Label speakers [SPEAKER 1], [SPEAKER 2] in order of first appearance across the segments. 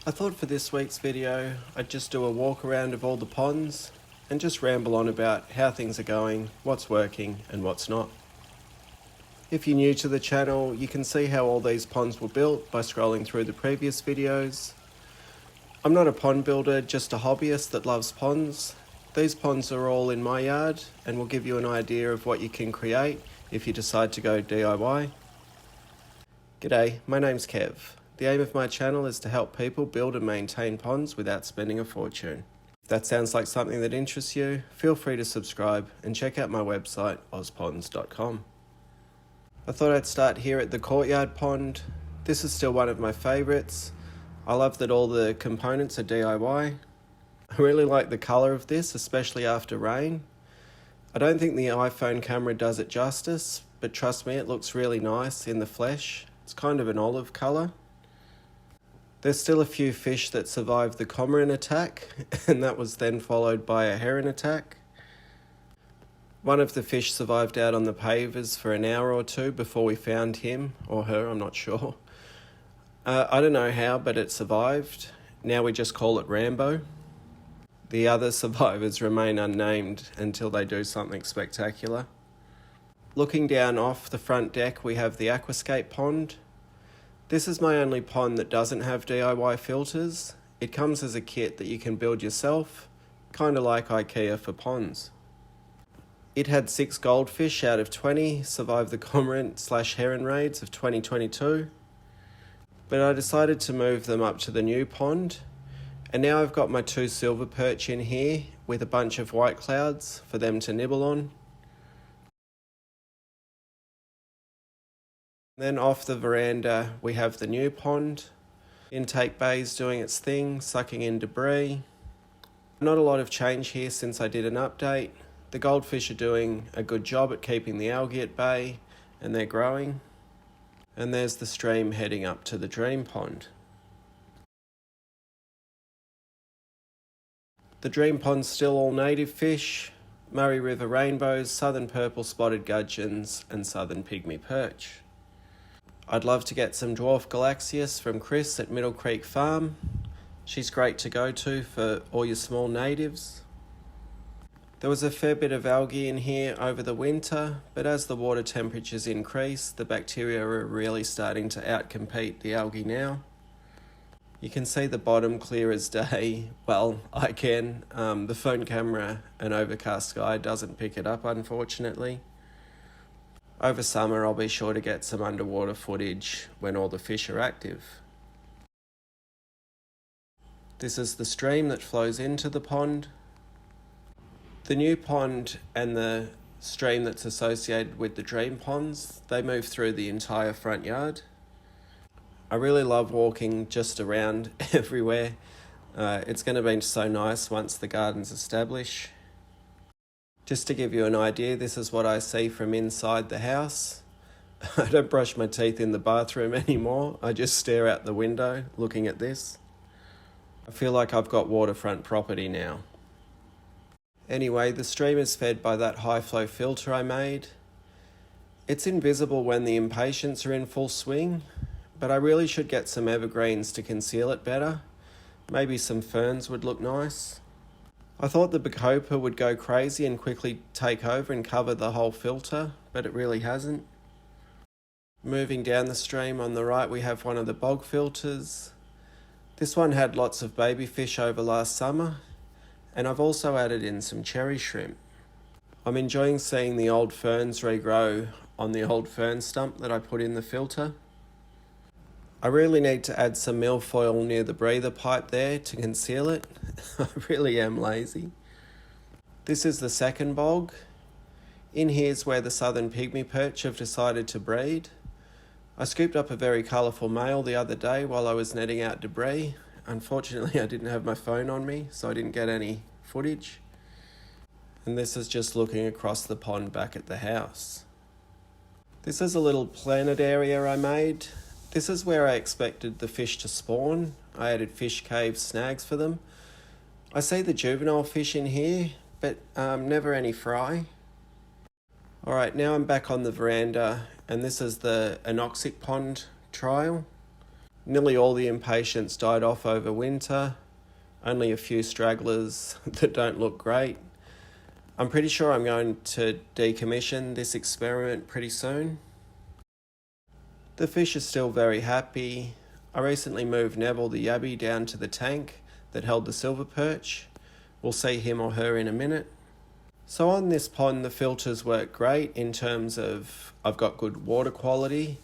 [SPEAKER 1] I thought for this week's video I'd just do a walk around of all the ponds and just ramble on about how things are going, what's working and what's not. If you're new to the channel, you can see how all these ponds were built by scrolling through the previous videos. I'm not a pond builder, just a hobbyist that loves ponds. These ponds are all in my yard and will give you an idea of what you can create if you decide to go DIY. G'day, my name's Kev. The aim of my channel is to help people build and maintain ponds without spending a fortune. If that sounds like something that interests you, feel free to subscribe and check out my website, ozponds.com. I thought I'd start here at the Courtyard Pond. This is still one of my favourites. I love that all the components are DIY. I really like the colour of this, especially after rain. I don't think the iPhone camera does it justice, but trust me, it looks really nice in the flesh. It's kind of an olive colour. There's still a few fish that survived the cormorant attack, and that was then followed by a heron attack. One of the fish survived out on the pavers for an hour or two before we found him, or her, I'm not sure. I don't know how, but it survived. Now we just call it Rambo. The other survivors remain unnamed until they do something spectacular. Looking down off the front deck, we have the Aquascape Pond. This is my only pond that doesn't have DIY filters. It comes as a kit that you can build yourself, kind of like IKEA for ponds. It had 6 goldfish out of 20 survive the cormorant/heron raids of 2022. But I decided to move them up to the new pond, and now I've got my 2 silver perch in here with a bunch of white clouds for them to nibble on. Then off the veranda we have the new pond. Intake bay's doing its thing, sucking in debris. Not a lot of change here since I did an update. The goldfish are doing a good job at keeping the algae at bay, and they're growing. And there's the stream heading up to the dream pond. The dream pond's still all native fish: Murray River rainbows, southern purple spotted gudgeons and southern pygmy perch. I'd love to get some dwarf galaxius from Chris at Middle Creek Farm. She's great to go to for all your small natives. There was a fair bit of algae in here over the winter, but as the water temperatures increase, the bacteria are really starting to outcompete the algae now. You can see the bottom clear as day. Well, I can. The phone camera and overcast sky doesn't pick it up, unfortunately. Over summer, I'll be sure to get some underwater footage when all the fish are active. This is the stream that flows into the pond. The new pond and the stream that's associated with the dream ponds, they move through the entire front yard. I really love walking just around everywhere. It's going to be so nice once the garden's established. Just to give you an idea, this is what I see from inside the house. I don't brush my teeth in the bathroom anymore. I just stare out the window looking at this. I feel like I've got waterfront property now. Anyway, the stream is fed by that high flow filter I made. It's invisible when the impatiens are in full swing, but I really should get some evergreens to conceal it better. Maybe some ferns would look nice. I thought the bacopa would go crazy and quickly take over and cover the whole filter, but it really hasn't. Moving down the stream on the right, we have one of the bog filters. This one had lots of baby fish over last summer, and I've also added in some cherry shrimp. I'm enjoying seeing the old ferns regrow on the old fern stump that I put in the filter. I really need to add some milfoil near the breather pipe there to conceal it. I really am lazy. This is the second bog. In here's where the southern pygmy perch have decided to breed. I scooped up a very colourful male the other day while I was netting out debris. Unfortunately, I didn't have my phone on me, so I didn't get any footage. And this is just looking across the pond back at the house. This is a little planet area I made. This is where I expected the fish to spawn. I added fish cave snags for them. I see the juvenile fish in here, but never any fry. Alright, now I'm back on the veranda, and this is the anoxic pond trial. Nearly all the impatiens died off over winter, only a few stragglers that don't look great. I'm pretty sure I'm going to decommission this experiment pretty soon. The fish are still very happy. I recently moved Neville the yabby down to the tank that held the silver perch. We'll see him or her in a minute. So on this pond, the filters work great in terms of I've got good water quality,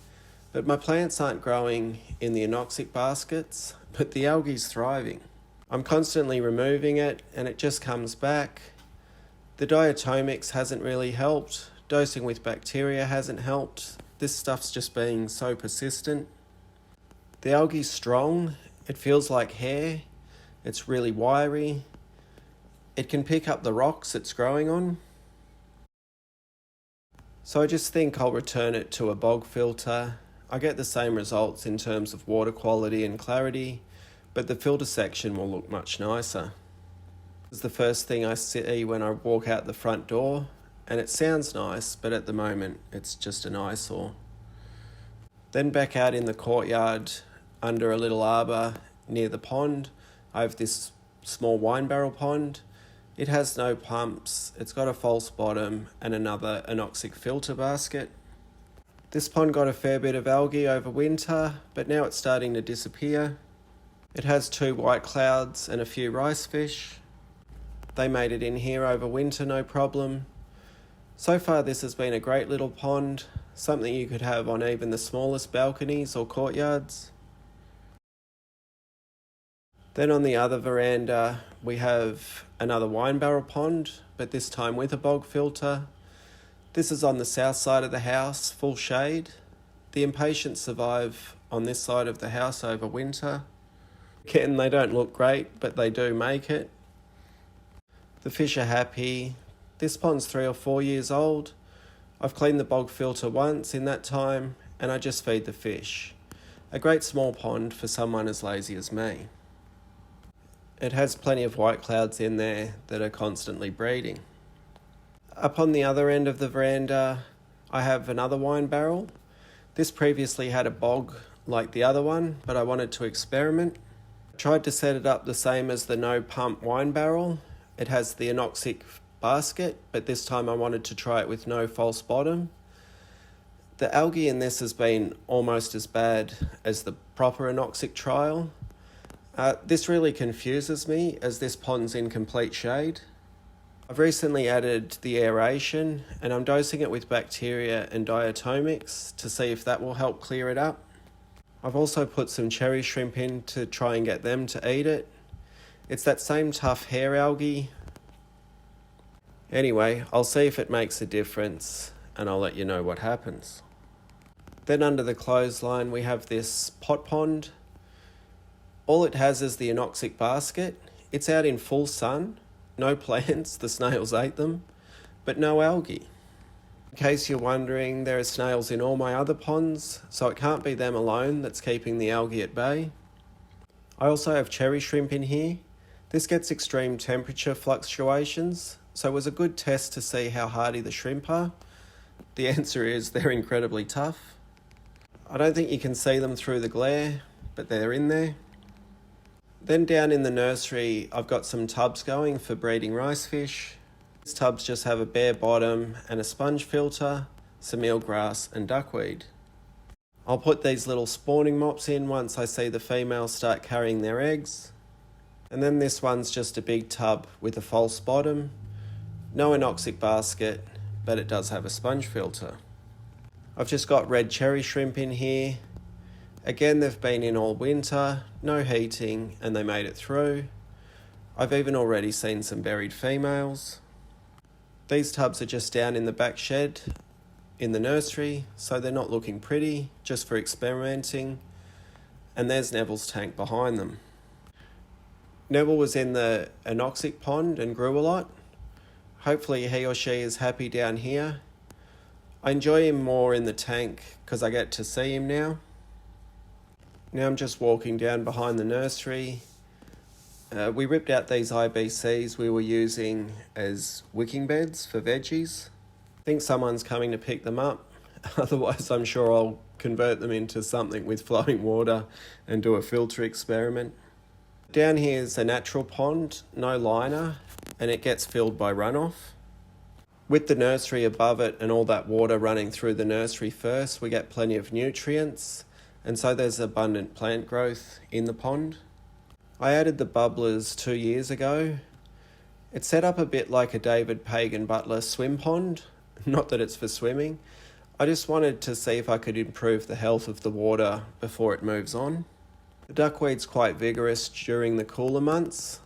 [SPEAKER 1] but my plants aren't growing in the anoxic baskets, but the algae's thriving. I'm constantly removing it and it just comes back. The diatomics hasn't really helped. Dosing with bacteria hasn't helped. This stuff's just being so persistent. The algae's strong. It feels like hair. It's really wiry. It can pick up the rocks it's growing on. So I just think I'll return it to a bog filter. I get the same results in terms of water quality and clarity, but the filter section will look much nicer. It's the first thing I see when I walk out the front door, and it sounds nice, but at the moment it's just an eyesore. Then back out in the courtyard, under a little arbour near the pond, I have this small wine barrel pond. It has no pumps, it's got a false bottom and another anoxic filter basket. This pond got a fair bit of algae over winter, but now it's starting to disappear. It has 2 white clouds and a few rice fish. They made it in here over winter, no problem. So far this has been a great little pond, something you could have on even the smallest balconies or courtyards. Then on the other veranda we have another wine barrel pond, but this time with a bog filter. This is on the south side of the house, full shade. The impatiens survive on this side of the house over winter. Again, they don't look great, but they do make it. The fish are happy. This pond's 3 or 4 years old. I've cleaned the bog filter once in that time, and I just feed the fish. A great small pond for someone as lazy as me. It has plenty of white clouds in there that are constantly breeding. Up on the other end of the veranda, I have another wine barrel. This previously had a bog like the other one, but I wanted to experiment. I tried to set it up the same as the no pump wine barrel. It has the anoxic basket, but this time I wanted to try it with no false bottom. The algae in this has been almost as bad as the proper anoxic trial. This really confuses me as this pond's in complete shade. I've recently added the aeration and I'm dosing it with bacteria and diatomics to see if that will help clear it up. I've also put some cherry shrimp in to try and get them to eat it. It's that same tough hair algae. Anyway, I'll see if it makes a difference and I'll let you know what happens. Then under the clothesline we have this pot pond. All it has is the anoxic basket. It's out in full sun, no plants, the snails ate them, but no algae. In case you're wondering, there are snails in all my other ponds, so it can't be them alone that's keeping the algae at bay. I also have cherry shrimp in here. This gets extreme temperature fluctuations, so it was a good test to see how hardy the shrimp are. The answer is they're incredibly tough. I don't think you can see them through the glare, but they're in there. Then down in the nursery, I've got some tubs going for breeding rice fish. These tubs just have a bare bottom and a sponge filter, some eelgrass and duckweed. I'll put these little spawning mops in once I see the females start carrying their eggs. And then this one's just a big tub with a false bottom. No anoxic basket, but it does have a sponge filter. I've just got red cherry shrimp in here. Again, they've been in all winter, no heating, and they made it through. I've even already seen some buried females. These tubs are just down in the back shed in the nursery, so they're not looking pretty, just for experimenting. And there's Neville's tank behind them. Neville was in the anoxic pond and grew a lot. Hopefully he or she is happy down here. I enjoy him more in the tank because I get to see him now. Now I'm just walking down behind the nursery. We ripped out these IBCs we were using as wicking beds for veggies. I think someone's coming to pick them up Otherwise, I'm sure I'll convert them into something with flowing water and do a filter experiment. Down here is a natural pond, no liner, and it gets filled by runoff. With the nursery above it and all that water running through the nursery first, we get plenty of nutrients, and so there's abundant plant growth in the pond. I added the bubblers 2 years ago. It's set up a bit like a David Pagan Butler swim pond, not that it's for swimming. I just wanted to see if I could improve the health of the water before it moves on. The duckweed's quite vigorous during the cooler months.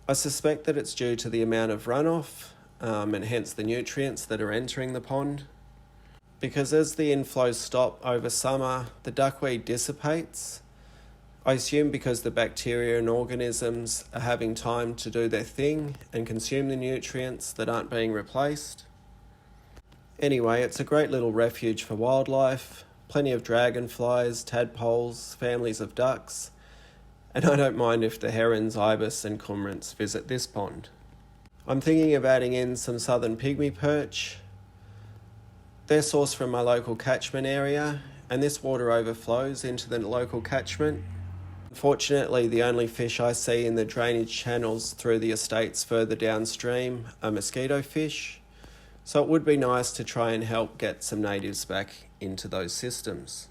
[SPEAKER 1] I suspect that it's due to the amount of runoff, and hence the nutrients that are entering the pond. Because as the inflows stop over summer, the duckweed dissipates. I assume because the bacteria and organisms are having time to do their thing and consume the nutrients that aren't being replaced. Anyway, it's a great little refuge for wildlife, plenty of dragonflies, tadpoles, families of ducks, and I don't mind if the herons, ibis and cormorants visit this pond. I'm thinking of adding in some southern pygmy perch. They're sourced from my local catchment area, and this water overflows into the local catchment. Unfortunately, the only fish I see in the drainage channels through the estates further downstream are mosquito fish, so it would be nice to try and help get some natives back into those systems.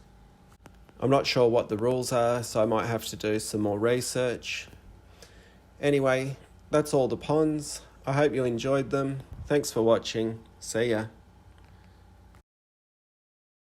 [SPEAKER 1] I'm not sure what the rules are, so I might have to do some more research. Anyway, that's all the ponds. I hope you enjoyed them. Thanks for watching. See ya.